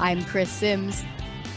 I'm Kris Sims.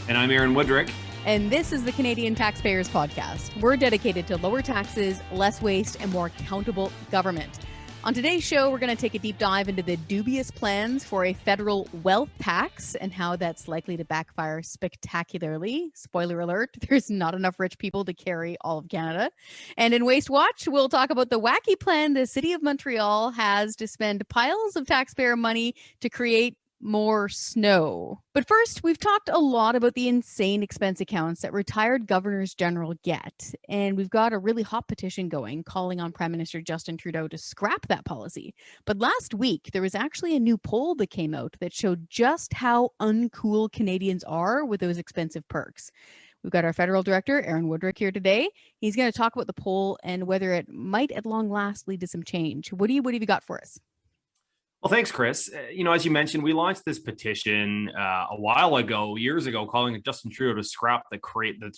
And I'm Aaron Wudrick. And this is the Canadian Taxpayers Podcast. We're dedicated to lower taxes, less waste, and more accountable government. On today's show, we're going to take a deep dive into the dubious plans for a federal wealth tax and how that's likely to backfire spectacularly. Spoiler alert, there's not enough rich people to carry all of Canada. And in Waste Watch, we'll talk about the wacky plan the City of Montreal has to spend piles of taxpayer money to create more snow. But first, we've talked a lot about the insane expense accounts that retired governors general get. And we've got a really hot petition going calling on Prime Minister Justin Trudeau to scrap that policy. But last week, there was actually a new poll that came out that showed just how uncool Canadians are with those expensive perks. We've got our federal director, Aaron Wudrick, here today. He's going to talk about the poll and whether it might at long last lead to some change. What have you got for us? Well, thanks, Kris. As you mentioned, we launched this petition a while ago, years ago, calling Justin Trudeau to scrap the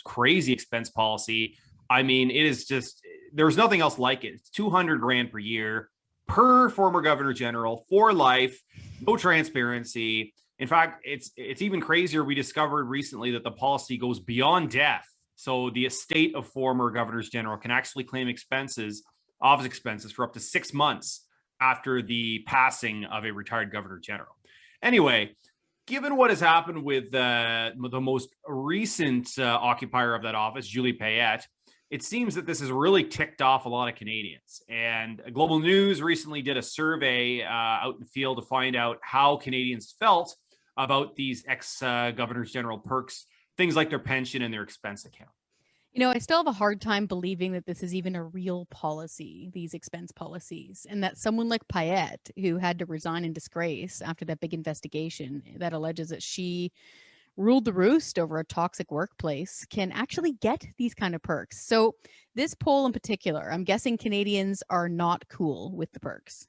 crazy expense policy. I mean, it is just, there's nothing else like it. It's $200,000 per year per former governor general for life, no transparency. In fact, it's even crazier. We discovered recently that the policy goes beyond death. So the estate of former governors general can actually claim office expenses for up to 6 months after the passing of a retired governor general. Anyway, given what has happened with the most recent occupier of that office, Julie Payette, it seems that this has really ticked off a lot of Canadians. And Global News recently did a survey out in the field to find out how Canadians felt about these ex-governors general perks, things like their pension and their expense account. I still have a hard time believing that this is even a real policy, these expense policies, and that someone like Payette, who had to resign in disgrace after that big investigation that alleges that she ruled the roost over a toxic workplace, can actually get these kind of perks. So this poll in particular, I'm guessing Canadians are not cool with the perks.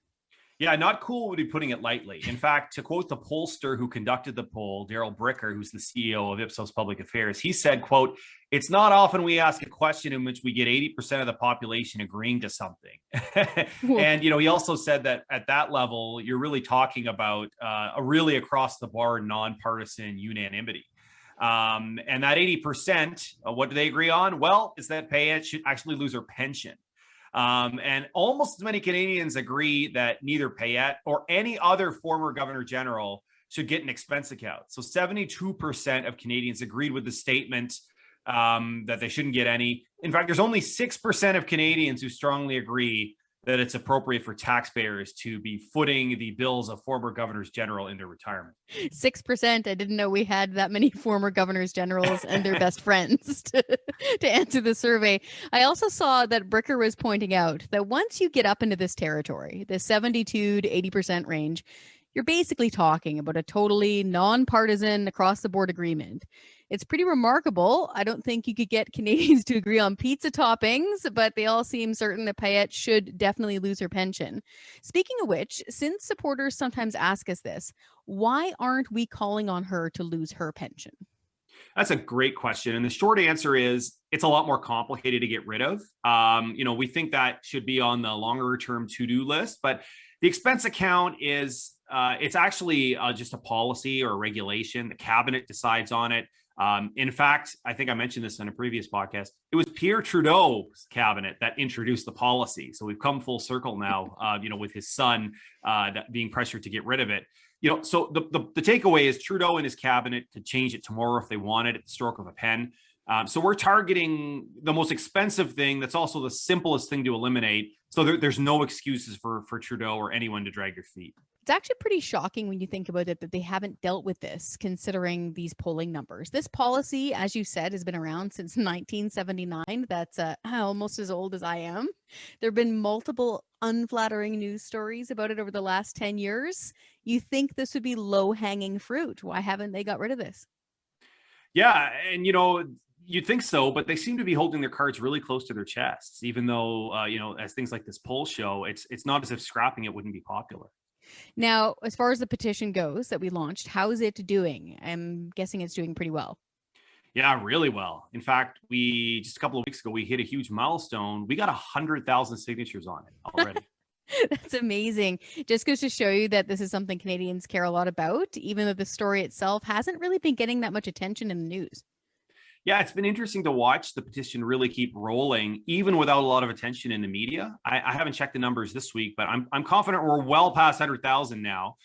Yeah, not cool would be putting it lightly. In fact, to quote the pollster who conducted the poll, Daryl Bricker, who's the CEO of Ipsos Public Affairs, he said, quote, "It's not often we ask a question in which we get 80% of the population agreeing to something." And, he also said that at that level, you're really talking about a really across the board nonpartisan unanimity. And that 80%, what do they agree on? Well, is that Payette should actually lose her pension. And almost as many Canadians agree that neither Payette or any other former governor general should get an expense account. So 72% of Canadians agreed with the statement that they shouldn't get any. In fact, there's only 6% of Canadians who strongly agree that it's appropriate for taxpayers to be footing the bills of former governors general in their retirement. 6%. I didn't know we had that many former governors generals and their best friends to answer the survey. I also saw that Bricker was pointing out that once you get up into this territory, the 72 to 80% range, you're basically talking about a totally nonpartisan across the board agreement. It's pretty remarkable. I don't think you could get Canadians to agree on pizza toppings, but they all seem certain that Payette should definitely lose her pension. Speaking of which, since supporters sometimes ask us this, why aren't we calling on her to lose her pension? That's a great question. And the short answer is it's a lot more complicated to get rid of. We think that should be on the longer term to-do list, but the expense account is it's actually just a policy or a regulation. The cabinet decides on it. In fact, I think I mentioned this in a previous podcast. It was Pierre Trudeau's cabinet that introduced the policy. So we've come full circle now, with his son being pressured to get rid of it. So the takeaway is Trudeau and his cabinet could change it tomorrow if they wanted at the stroke of a pen. So we're targeting the most expensive thing. That's also the simplest thing to eliminate. So there's no excuses for Trudeau or anyone to drag their feet. It's actually pretty shocking when you think about it that they haven't dealt with this, considering these polling numbers. This policy, as you said, has been around since 1979. That's almost as old as I am. There have been multiple unflattering news stories about it over the last 10 years. You think this would be low-hanging fruit. Why haven't they got rid of this? Yeah, and you'd think so, but they seem to be holding their cards really close to their chests, even though, as things like this poll show, it's not as if scrapping it wouldn't be popular. Now, as far as the petition goes that we launched, how is it doing? I'm guessing it's doing pretty well. Yeah, really well. In fact, just a couple of weeks ago, we hit a huge milestone. We got 100,000 signatures on it already. That's amazing. Just goes to show you that this is something Canadians care a lot about, even though the story itself hasn't really been getting that much attention in the news. Yeah, it's been interesting to watch the petition really keep rolling, even without a lot of attention in the media. I haven't checked the numbers this week, but I'm confident we're well past 100,000 now.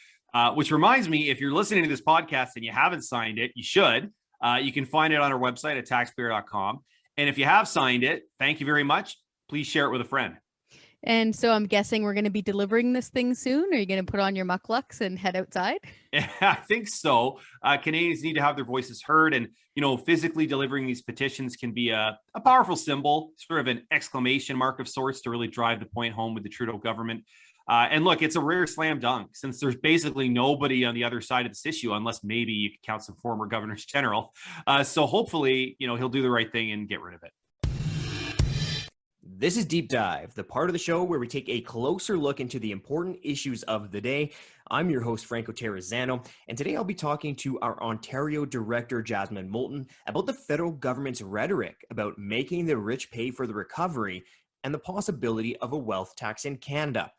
Which reminds me, if you're listening to this podcast and you haven't signed it, you should. You can find it on our website at taxpayer.com. And if you have signed it, thank you very much. Please share it with a friend. And so I'm guessing we're going to be delivering this thing soon. Are you going to put on your mucklucks and head outside? I think so. Canadians need to have their voices heard. And, physically delivering these petitions can be a powerful symbol, sort of an exclamation mark of sorts to really drive the point home with the Trudeau government. And look, it's a rare slam dunk since there's basically nobody on the other side of this issue, unless maybe you could count some former governors general. So hopefully, he'll do the right thing and get rid of it. This is Deep Dive, the part of the show where we take a closer look into the important issues of the day. I'm your host, Franco Terrazzano, and today I'll be talking to our Ontario Director Jasmine Moulton about the federal government's rhetoric about making the rich pay for the recovery and the possibility of a wealth tax in Canada.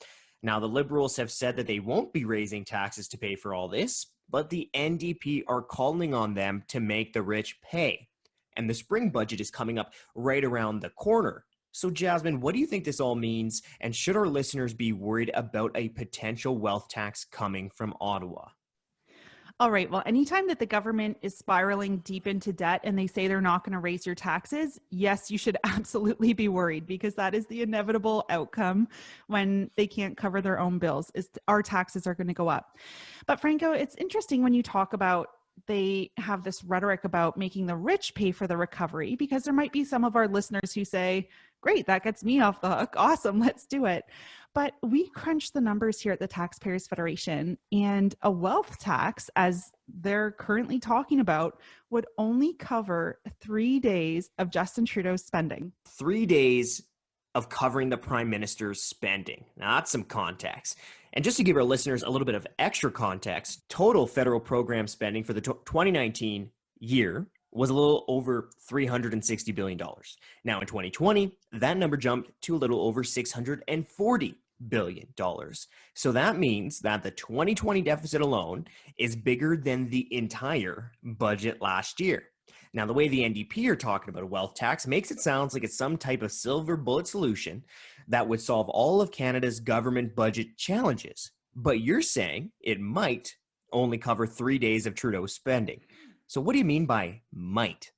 Now, the Liberals have said that they won't be raising taxes to pay for all this, but the NDP are calling on them to make the rich pay. And the spring budget is coming up right around the corner. So, Jasmine, what do you think this all means? And should our listeners be worried about a potential wealth tax coming from Ottawa? All right. Well, anytime that the government is spiraling deep into debt and they say they're not going to raise your taxes, yes, you should absolutely be worried, because that is the inevitable outcome when they can't cover their own bills, is our taxes are going to go up. But Franco, it's interesting when you talk about they have this rhetoric about making the rich pay for the recovery, because there might be some of our listeners who say, great, that gets me off the hook. Awesome, let's do it. But we crunch the numbers here at the Taxpayers Federation, and a wealth tax, as they're currently talking about, would only cover 3 days of Justin Trudeau's spending. 3 days of covering the Prime Minister's spending. Now, that's some context. And just to give our listeners a little bit of extra context, total federal program spending for the 2019 year was a little over $360 billion. Now in 2020, that number jumped to a little over $640 billion. So that means that the 2020 deficit alone is bigger than the entire budget last year. Now, the way the NDP are talking about a wealth tax makes it sound like it's some type of silver bullet solution that would solve all of Canada's government budget challenges. But you're saying it might only cover 3 days of Trudeau's spending. So what do you mean by might?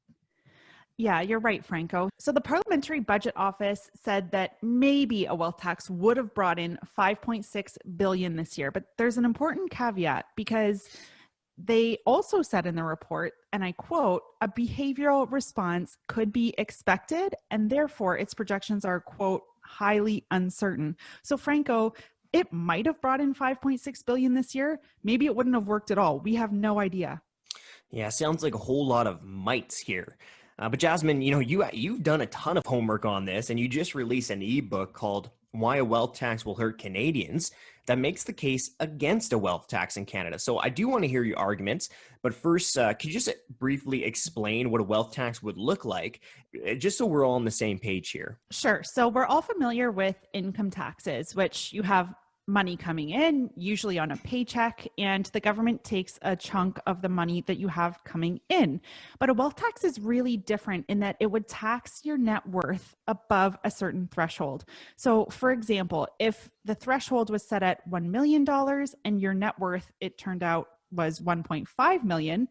Yeah, you're right, Franco. So the Parliamentary Budget Office said that maybe a wealth tax would have brought in $5.6 billion this year. But there's an important caveat, because they also said in the report, and I quote, a behavioral response could be expected, and therefore its projections are, quote, highly uncertain. So Franco, it might have brought in $5.6 billion this year. Maybe it wouldn't have worked at all. We have no idea. Yeah, sounds like a whole lot of mights here. But Jasmine, you've done a ton of homework on this, and you just released an ebook called Why a Wealth Tax Will Hurt Canadians that makes the case against a wealth tax in Canada. So I do want to hear your arguments, but first, could you just briefly explain what a wealth tax would look like, just so we're all on the same page here? Sure. So we're all familiar with income taxes, which you have money coming in, usually on a paycheck, and the government takes a chunk of the money that you have coming in. But a wealth tax is really different in that it would tax your net worth above a certain threshold. So for example, if the threshold was set at $1 million and your net worth, it turned out, was $1.5 million,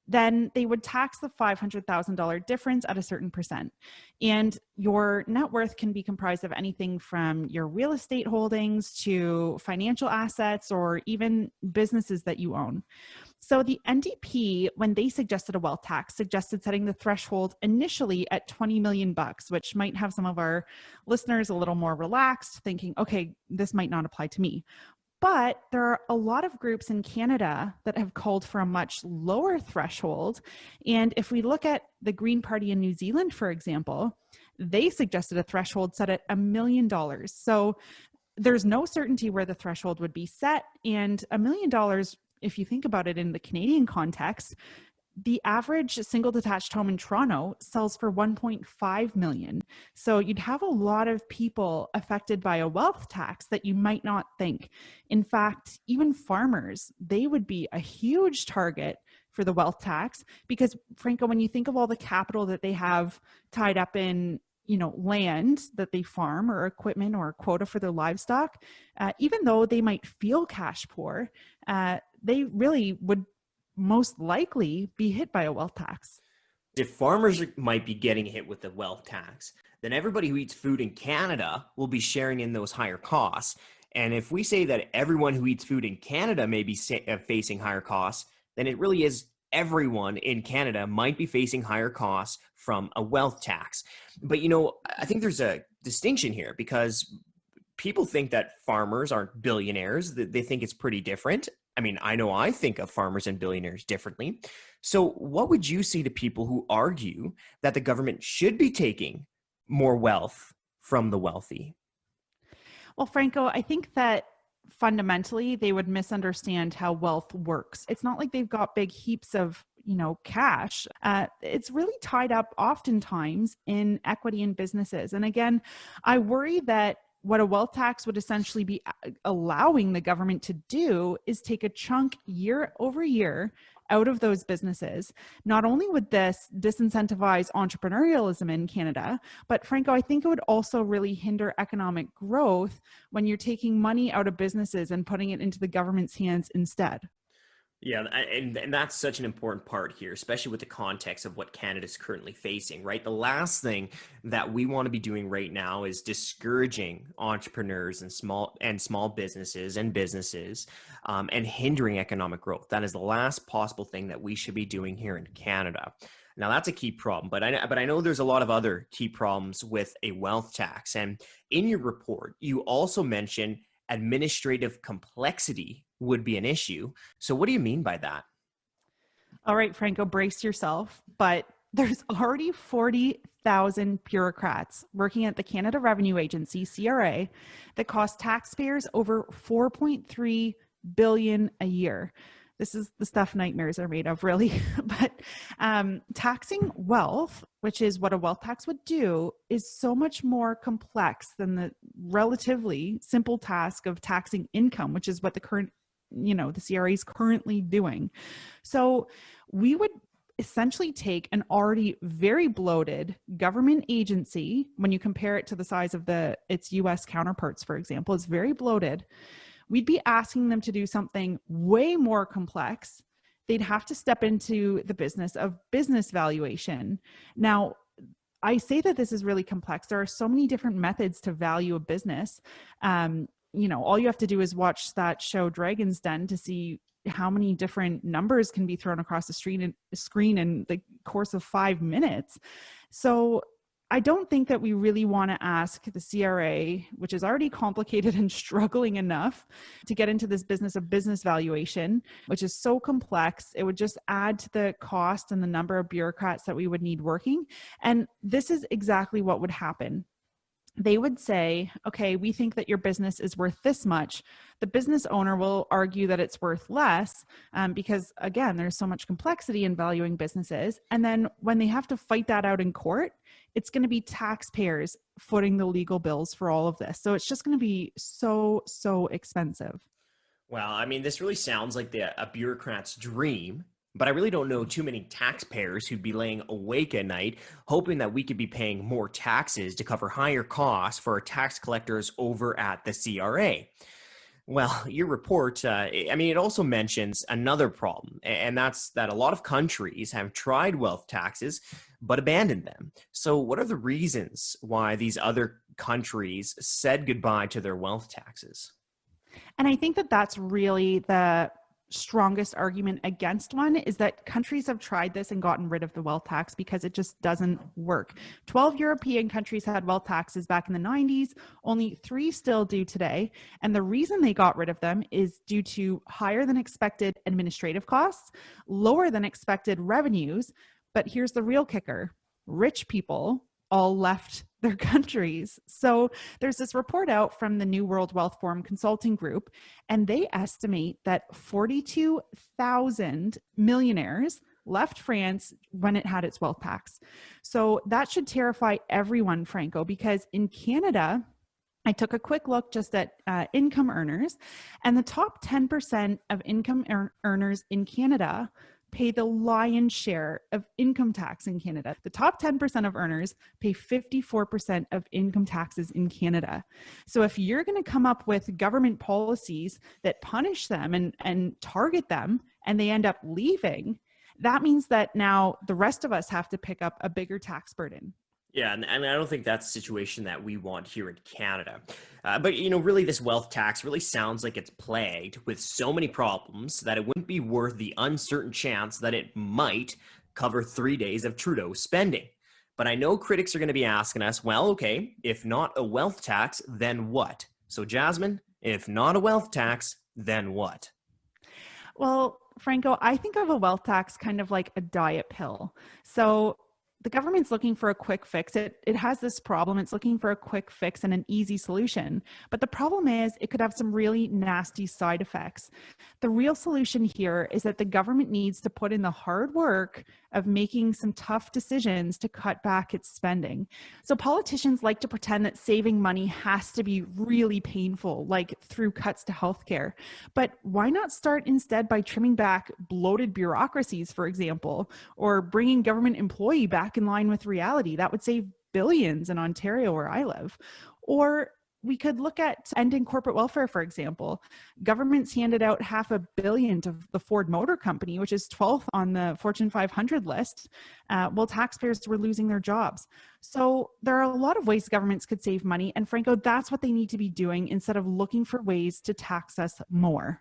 then they would tax the $500,000 difference at a certain percent. And your net worth can be comprised of anything from your real estate holdings to financial assets or even businesses that you own. So the NDP, when they suggested a wealth tax, suggested setting the threshold initially at $20 million, which might have some of our listeners a little more relaxed, thinking, okay, this might not apply to me. But there are a lot of groups in Canada that have called for a much lower threshold. And if we look at the Green Party in New Zealand, for example, they suggested a threshold set at $1 million. So there's no certainty where the threshold would be set. And $1 million, if you think about it in the Canadian context, The average single detached home in Toronto sells for 1.5 million. So you'd have a lot of people affected by a wealth tax that you might not think. In fact, even farmers, they would be a huge target for the wealth tax because, Franco, when you think of all the capital that they have tied up in, land that they farm or equipment or a quota for their livestock, even though they might feel cash poor, they really would most likely be hit by a wealth tax. If farmers might be getting hit with the wealth tax, then everybody who eats food in Canada will be sharing in those higher costs. And if we say that everyone who eats food in Canada may be facing higher costs, then it really is everyone in Canada might be facing higher costs from a wealth tax. But, I think there's a distinction here because people think that farmers aren't billionaires. They think it's pretty different. I mean, I know I think of farmers and billionaires differently. So what would you say to people who argue that the government should be taking more wealth from the wealthy? Well, Franco, I think that fundamentally they would misunderstand how wealth works. It's not like they've got big heaps of, cash. It's really tied up oftentimes in equity in businesses. And again, I worry that what a wealth tax would essentially be allowing the government to do is take a chunk year over year out of those businesses. Not only would this disincentivize entrepreneurialism in Canada, but Franco, I think it would also really hinder economic growth when you're taking money out of businesses and putting it into the government's hands instead. Yeah, and that's such an important part here, especially with the context of what Canada's currently facing, right? The last thing that we want to be doing right now is discouraging entrepreneurs and small businesses and hindering economic growth. That is the last possible thing that we should be doing here in Canada. Now, that's a key problem, but I know there's a lot of other key problems with a wealth tax. And in your report, you also mention administrative complexity would be an issue. So what do you mean by that? All right, Franco, brace yourself. But there's already 40,000 bureaucrats working at the Canada Revenue Agency, CRA, that cost taxpayers over $4.3 billion a year. This is the stuff nightmares are made of, really. But taxing wealth, which is what a wealth tax would do, is so much more complex than the relatively simple task of taxing income, which is what the CRA is currently doing. So we would essentially take an already very bloated government agency, when you compare it to the size of its US counterparts, for example, it's very bloated. We'd be asking them to do something way more complex. They'd have to step into the business of business valuation. Now, I say that this is really complex. There are so many different methods to value a business. All you have to do is watch that show Dragon's Den to see how many different numbers can be thrown across the screen in the course of 5 minutes. So I don't think that we really want to ask the CRA, which is already complicated and struggling enough, to get into this business of business valuation, which is so complex. It would just add to the cost and the number of bureaucrats that we would need working. And this is exactly what would happen. They would say, okay, we think that your business is worth this much. The business owner will argue that it's worth less because, again, there's so much complexity in valuing businesses. And then when they have to fight that out in court, it's going to be taxpayers footing the legal bills for all of this. So it's just going to be so, so expensive. Well, I mean, this really sounds like a bureaucrat's dream. But I really don't know too many taxpayers who'd be laying awake at night hoping that we could be paying more taxes to cover higher costs for our tax collectors over at the CRA. Well, your report, it also mentions another problem, and that's that a lot of countries have tried wealth taxes but abandoned them. So what are the reasons why these other countries said goodbye to their wealth taxes? And I think that that's really the strongest argument against one, is that countries have tried this and gotten rid of the wealth tax because it just doesn't work. 12 European countries had wealth taxes back in the 90s. Only 3 still do today. And the reason they got rid of them is due to higher than expected administrative costs, lower than expected revenues. But here's the real kicker. Rich people all left their countries. So there's this report out from the New World Wealth Forum Consulting Group, and they estimate that 42,000 millionaires left France when it had its wealth tax. So that should terrify everyone, Franco, because in Canada, I took a quick look just at income earners, and the top 10% of income earners in Canada pay the lion's share of income tax in Canada. The top 10% of earners pay 54% of income taxes in Canada. So if you're going to come up with government policies that punish them and target them, and they end up leaving, that means that now the rest of us have to pick up a bigger tax burden. Yeah, and I don't think that's the situation that we want here in Canada. But, you know, really this wealth tax really sounds like it's plagued with so many problems that it wouldn't be worth the uncertain chance that it might cover 3 days of Trudeau spending. But I know critics are going to be asking us, well, okay, if not a wealth tax, then what? So Jasmine, if not a wealth tax, then what? Well, Franco, I think of a wealth tax kind of like a diet pill. So the government's looking for a quick fix. It has this problem. It's looking for a quick fix and an easy solution. But the problem is it could have some really nasty side effects. The real solution here is that the government needs to put in the hard work of making some tough decisions to cut back its spending. So politicians like to pretend that saving money has to be really painful, like through cuts to healthcare. But why not start instead by trimming back bloated bureaucracies, for example, or bringing government employee back in line with reality? That would save billions in Ontario, where I live. Or we could look at ending corporate welfare, for example. Governments handed out $500 million to the Ford Motor Company, which is 12th on the Fortune 500 list, while taxpayers were losing their jobs. So there are a lot of ways governments could save money. And Franco, that's what they need to be doing instead of looking for ways to tax us more.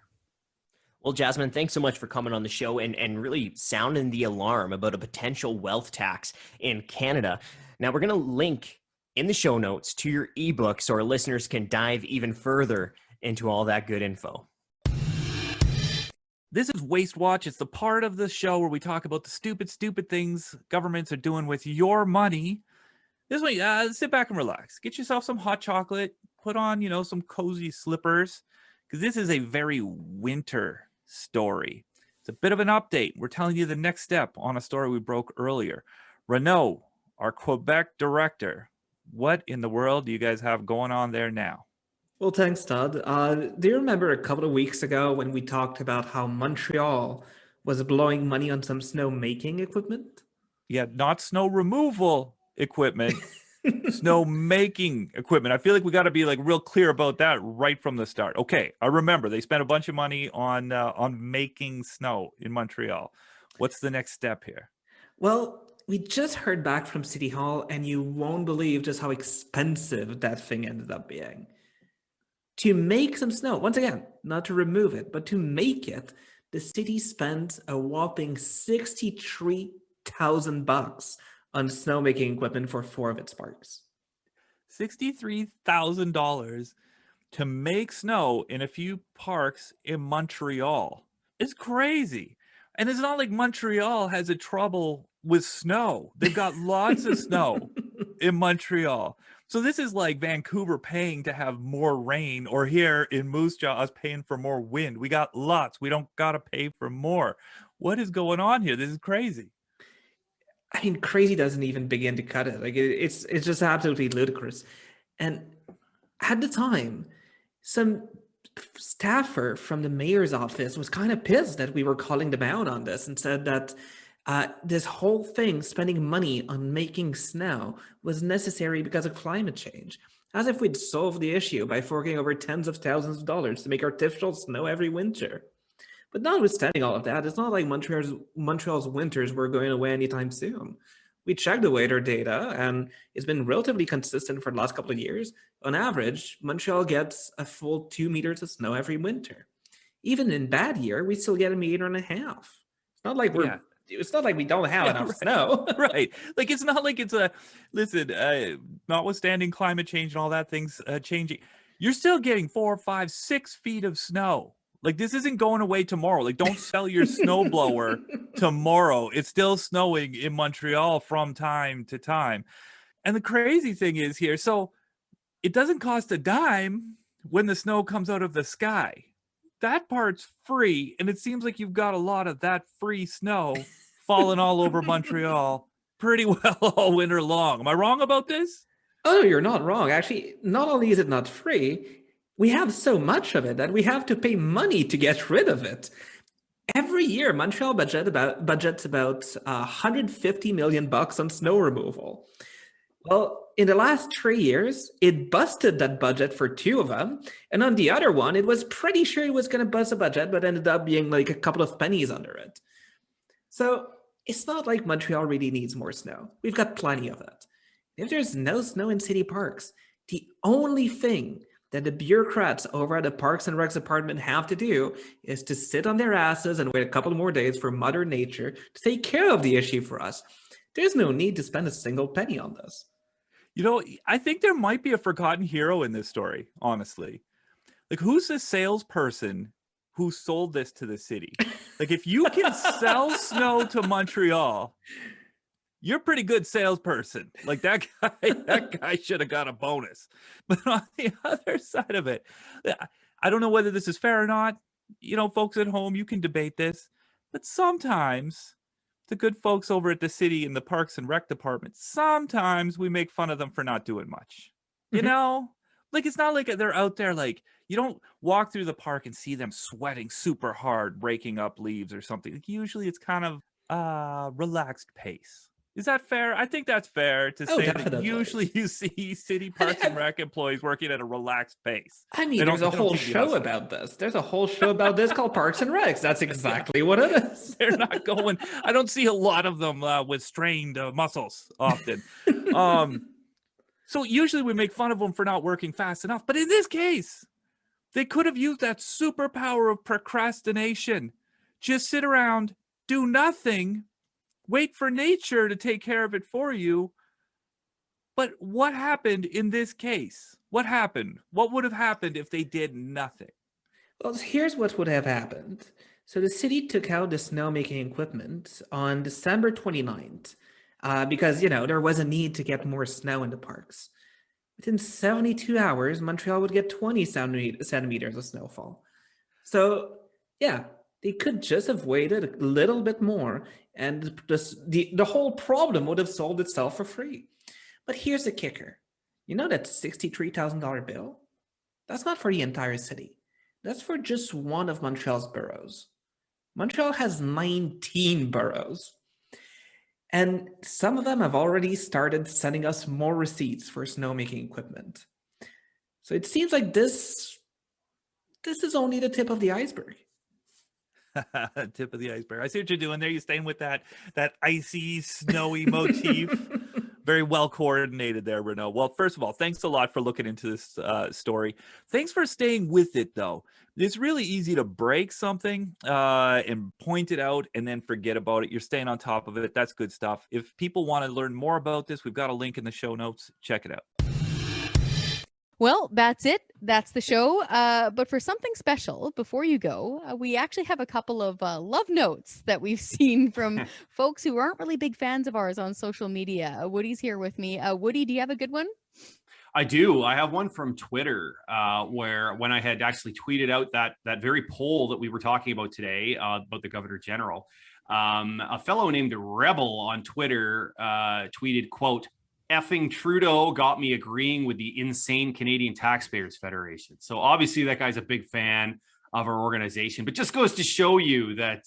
Well, Jasmine, thanks so much for coming on the show and really sounding the alarm about a potential wealth tax in Canada. Now, we're going to link in the show notes to your ebook so our listeners can dive even further into all that good info. This is Waste Watch. It's the part of the show where we talk about the stupid things governments are doing with your money. This one, sit back and relax. Get yourself some hot chocolate. Put on, some cozy slippers, because this is a very winter story. It's a bit of an update. We're telling you the next step on a story we broke earlier. Renaud, our Quebec director, what in the world do you guys have going on there now? Well, thanks, Todd. Do you remember a couple of weeks ago when we talked about how Montreal was blowing money on some snow-making equipment? Yeah, not snow removal equipment, snow-making equipment. I feel like we got to be real clear about that right from the start. Okay, I remember they spent a bunch of money on making snow in Montreal. What's the next step here? Well, we just heard back from City Hall, and you won't believe just how expensive that thing ended up being. To make some snow, once again, not to remove it, but to make it, the city spent a whopping $63,000 on snowmaking equipment for 4 of its parks. $63,000 to make snow in a few parks in Montreal. It's crazy. And it's not like Montreal has a trouble with snow. They've got lots of snow in Montreal. So this is like Vancouver paying to have more rain, or here in Moose Jaw us paying for more wind. We got lots. We don't got to pay for more. What is going on here? This is crazy. I mean, crazy doesn't even begin to cut it. It's just absolutely ludicrous. And at the time, some staffer from the mayor's office was kind of pissed that we were calling them out on this and said that this whole thing, spending money on making snow, was necessary because of climate change. As if we'd solve the issue by forking over tens of thousands of dollars to make artificial snow every winter. But notwithstanding all of that, it's not like Montreal's winters were going away anytime soon. We checked the weather data, and it's been relatively consistent for the last couple of years. On average, Montreal gets a full 2 meters of snow every winter. Even in bad year, we still get 1.5 meters. It's not like It's not like we don't have enough snow. Right. It's not like it's notwithstanding climate change and all that things changing, you're still getting 4, 5, 6 feet of snow. This isn't going away tomorrow. Don't sell your snowblower tomorrow. It's still snowing in Montreal from time to time. And the crazy thing is here, so it doesn't cost a dime when the snow comes out of the sky. That part's free, and it seems like you've got a lot of that free snow fallen all over Montreal pretty well all winter long. Am I wrong about this? Oh, you're not wrong. Actually, not only is it not free, we have so much of it that we have to pay money to get rid of it. Every year, Montreal budgets about 150 million bucks on snow removal. Well, in the last 3 years, it busted that budget for 2 of them. And on the other one, it was pretty sure it was going to bust the budget, but ended up being like a couple of pennies under it. So it's not like Montreal really needs more snow. We've got plenty of it. If there's no snow in city parks, the only thing that the bureaucrats over at the Parks and Recs department have to do is to sit on their asses and wait a couple more days for Mother Nature to take care of the issue for us. There's no need to spend a single penny on this. You know, I think there might be a forgotten hero in this story, honestly. Like, who's the salesperson who sold this to the city? Like, if you can sell snow to Montreal, you're a pretty good salesperson. Like, that guy should have got a bonus. But on the other side of it, I don't know whether this is fair or not. You know, folks at home, you can debate this. But sometimes the good folks over at the city in the Parks and Rec department, sometimes we make fun of them for not doing much. You know? Like, it's not like they're out there, like, you don't walk through the park and see them sweating super hard, breaking up leaves or something. Like, usually it's kind of relaxed pace. Is that fair? I think that's fair to say definitely. that usually you see city Parks and Rec employees working at a relaxed pace. I mean, there's a whole show about this. There's a whole show about this called Parks and Recs. That's exactly what it is. They're not going. I don't see a lot of them with strained muscles often. So usually we make fun of them for not working fast enough. But in this case, they could have used that superpower of procrastination. Just sit around, do nothing, wait for nature to take care of it for you. But what happened in this case? What happened? What would have happened if they did nothing? Well, here's what would have happened. So the city took out the snowmaking equipment on December 29th because, you know, there was a need to get more snow in the parks. Within 72 hours, Montreal would get 20 centimeters of snowfall. So, yeah, they could just have waited a little bit more and the whole problem would have solved itself for free. But here's the kicker. You know that $63,000 bill? That's not for the entire city. That's for just one of Montreal's boroughs. Montreal has 19 boroughs. And some of them have already started sending us more receipts for snowmaking equipment. So it seems like this is only the tip of the iceberg. Tip of the iceberg. I see what you're doing there. You're staying with that icy, snowy motif. Very well coordinated there, Renaud. Well, first of all, thanks a lot for looking into this story. Thanks for staying with it, though. It's really easy to break something and point it out and then forget about it. You're staying on top of it. That's good stuff. If people want to learn more about this, we've got a link in the show notes. Check it out. Well, that's it. That's the show. But for something special, before you go, we actually have a couple of love notes that we've seen from folks who aren't really big fans of ours on social media. Woody's here with me. Woody, do you have a good one? I do. I have one from Twitter where when I had actually tweeted out that very poll that we were talking about today about the Governor General, a fellow named Rebel on Twitter tweeted, quote, "Effing Trudeau got me agreeing with the insane Canadian Taxpayers Federation." So obviously that guy's a big fan of our organization, but just goes to show you that,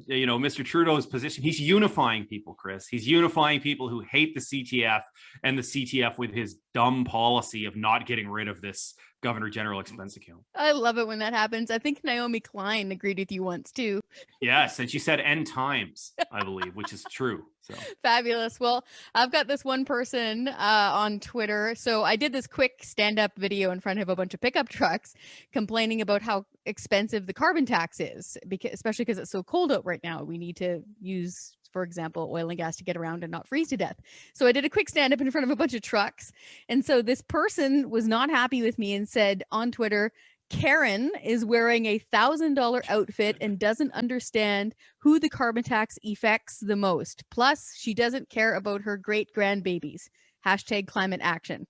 you know, Mr. Trudeau's position, he's unifying people, Kris. He's unifying people who hate the CTF and the CTF with his dumb policy of not getting rid of this Governor General expense account. I love it when that happens. I think Naomi Klein agreed with you once too. Yes, and she said N times, I believe, which is true. So fabulous. Well, I've got this one person on Twitter. So I did this quick stand-up video in front of a bunch of pickup trucks complaining about how expensive the carbon tax is, especially because it's so cold out right now. We need to use, for example, oil and gas to get around and not freeze to death. So I did a quick stand-up in front of a bunch of trucks. And so this person was not happy with me and said on Twitter, "Karen is wearing a $1,000 outfit and doesn't understand who the carbon tax affects the most. Plus, she doesn't care about her great grandbabies. # climate action."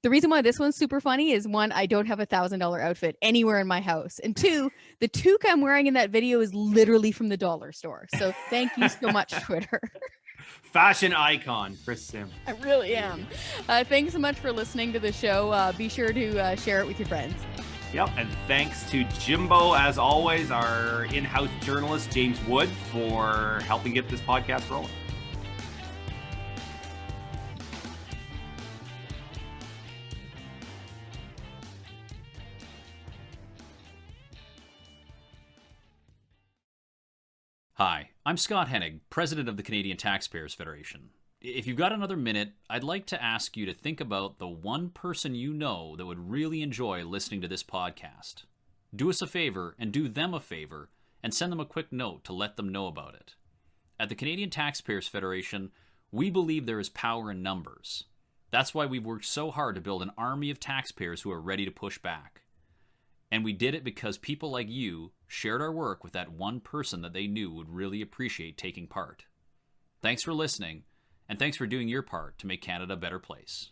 The reason why this one's super funny is one, I don't have $1,000 outfit anywhere in my house. And two, the toque I'm wearing in that video is literally from the dollar store. So thank you so much, Twitter. Fashion icon, Kris Sim. I really am. Thanks so much for listening to the show. Be sure to share it with your friends. Yep, and thanks to Jimbo, as always, our in-house journalist, James Wood, for helping get this podcast rolling. Hi, I'm Scott Hennig, President of the Canadian Taxpayers Federation. If you've got another minute, I'd like to ask you to think about the one person you know that would really enjoy listening to this podcast. Do us a favor and do them a favor and send them a quick note to let them know about it. At the Canadian Taxpayers Federation, we believe there is power in numbers. That's why we've worked so hard to build an army of taxpayers who are ready to push back. And we did it because people like you shared our work with that one person that they knew would really appreciate taking part. Thanks for listening, and thanks for doing your part to make Canada a better place.